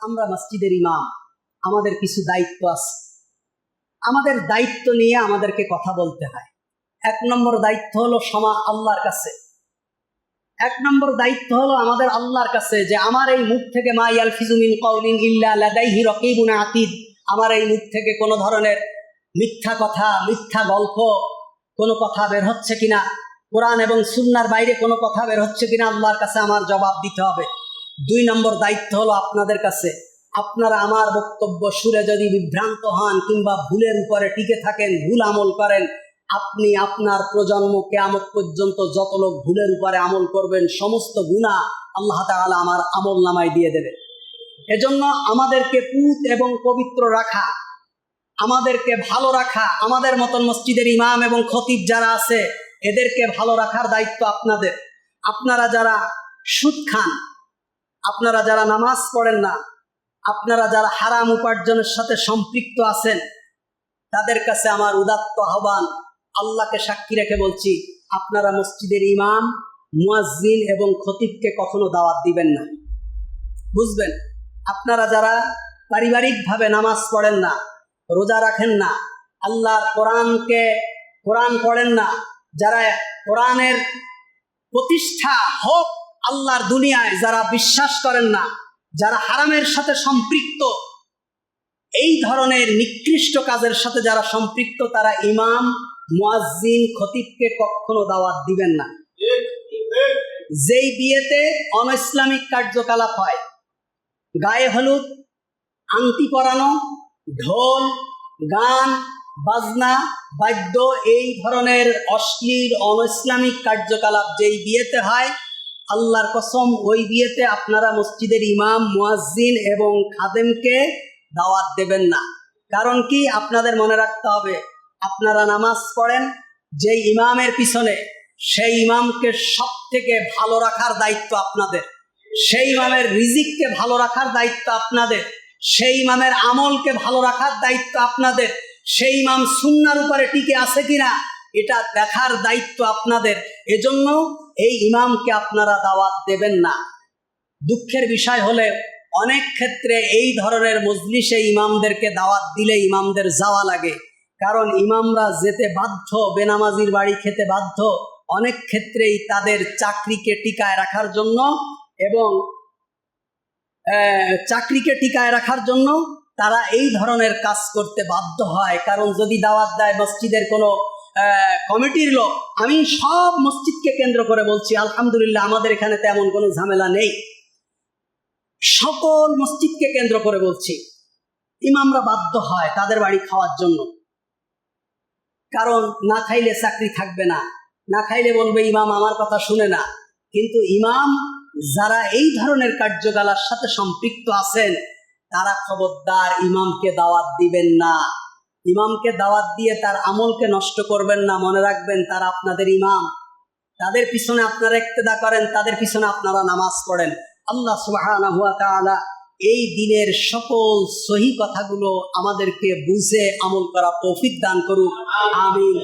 আমরা মসজিদের ইমাম, আমাদের কিছু দায়িত্ব আছে। আমাদের দায়িত্ব নিয়ে আমাদেরকে কথা বলতে হয়। 1 নম্বর দায়িত্ব হলো আল্লাহর কাছে। 1 নম্বর দায়িত্ব হলো আমাদের আল্লাহর কাছে যে আমার এই মুখ থেকে মা ইয়ালফিজু মিন কাউলিন ইল্লা লাদাইহি রাকিবুন আতীদ, আমার এই মুখ থেকে কোনো ধরনের মিথ্যা কথা, মিথ্যা গল্প কোনো কথা বের হচ্ছে কিনা, কোরআন এবং সুন্নাহর বাইরে কোনো কথা বের হচ্ছে কিনা আল্লাহর কাছে আমার জবাব দিতে হবে। 2 নম্বর দায়িত্ব হলো আপনাদের কাছে, আপনারা আমার বক্তব্য শুনে যদি বিভ্রান্ত হন কিংবা ভুলের উপরে টিকে থাকেন, ভুল আমল করেন, আপনি আপনার প্রজন্ম কিয়ামত পর্যন্ত যত লোক ভুলের উপরে আমল করবেন সমস্ত গুনাহ আল্লাহ তাআলা আমার আমল নামায় দিয়ে দেবেন। এজন্য আমাদেরকে পুত এবং পবিত্র রাখা, আমাদেরকে ভালো রাখা, আমাদের মতন মসজিদের ইমাম এবং খতিব যারা আছে এদেরকে ভালো রাখার দায়িত্ব আপনাদের। আপনারা যারা সুদ খান, আপনারা যারা নামাজ পড়েন না, আপনারা যারা হারাম উপার্জনের সাথে সম্পৃক্ত আছেন, তাদের কাছে আমার উদাত্ত আহ্বান, আল্লাহকে সাক্ষী রেখে বলছি, আপনারা মসজিদের ইমাম, মুয়াজ্জিন এবং খতিবকে কখনো দাওয়াত দিবেন না। বুঝবেন, আপনারা যারা পারিবারিকভাবে নামাজ পড়েন না, রোজা রাখেন না, আল্লাহর কোরআন পড়েন না, যারা কোরআনের প্রতিষ্ঠা হোক আল্লাহর দুনিয়ায় যারা বিশ্বাস করেন না, যারা হারামের সাথে সম্পৃক্ত, এই ধরনের নিকৃষ্ট কাজের সাথে যারা সম্পৃক্ত, তারা ইমাম, মুয়াজ্জিন, খতিবকে কখনো দাওয়াত দিবেন না। যেই বিয়েতে অনইসলামিক কার্যকলাপ হয়, গায়ে হলুদ, আংটি পরানো, ঢোল, গান, বাজনা, বাদ্য, এই ধরনের অশ্লীল অনইসলামিক কার্যকলাপ যেই বিয়েতে হয়, আল্লাহর কসম ওই বিয়েতে আপনারা মসজিদের ইমাম, মুয়াজ্জিন এবং খাদেমকে দাওয়াত দেবেন না। কারণ কি, আপনাদের মনে রাখতে হবে, আপনারা নামাজ পড়েন যেই ইমামের পিছনে, সেই ইমামকে সব থেকে ভালো রাখার দায়িত্ব আপনাদের। সেই ইমামের রিজিককে ভালো রাখার দায়িত্ব আপনাদের। সেই ইমামের আমলকে ভালো রাখার দায়িত্ব আপনাদের। সেই ইমাম সুন্নাহর উপরে টিকে আছে কিনা এটা দেখার দায়িত্ব আপনাদের। এজন্য এই ইমামকে আপনারা দাওয়াত দেবেন না। দুঃখের বিষয় হলে অনেক ক্ষেত্রে এই ধরনের মজলিসে ইমামদেরকে দাওয়াত দিলে ইমামদের যাওয়া লাগে, কারণ ইমামরা যেতে বাধ্য, বেনামাজির বাড়ি খেতে বাধ্য। অনেক ক্ষেত্রেই তাদের চাকরিকে টিকায় রাখার জন্য এবং তারা এই ধরনের কাজ করতে বাধ্য হয়। কারণ যদি দাওয়াত দেয় মসজিদের কোনো কমিটির লোক, আমি সব মসজিদকে কেন্দ্র করে বলছি, আলহামদুলিল্লাহ আমাদের এখানে তেমন কোনো ঝামেলা নেই, সকল মসজিদকে কেন্দ্র করে বলছি, ইমামরা বাধ্য হয় তাদের বাড়ি খাওয়ার জন্য। কারণ না খাইলে চাকরি থাকবে না, না খাইলে বলবে ইমাম আমার কথা শুনে না। কিন্তু ইমাম যারা এই ধরনের কার্যকলাপের সাথে সম্পৃক্ত আছেন, তারা খবরদার ইমামকে দাওয়াত দিবেন না। ইমামকে দাওয়াত দিয়ে তার আমলকে নষ্ট করবেন না। মনে রাখবেন, তারা আপনাদের ইমাম, তাদের পিছনে আপনারা ইক্তেদা করেন, তাদের পিছনে আপনারা নামাজ পড়েন। আল্লাহ সুবহানাহু ওয়া তাআলা এই দিনের সকল সহি কথাগুলো আমাদেরকে বুঝে আমল করা তৌফিক দান করুক। আমিন।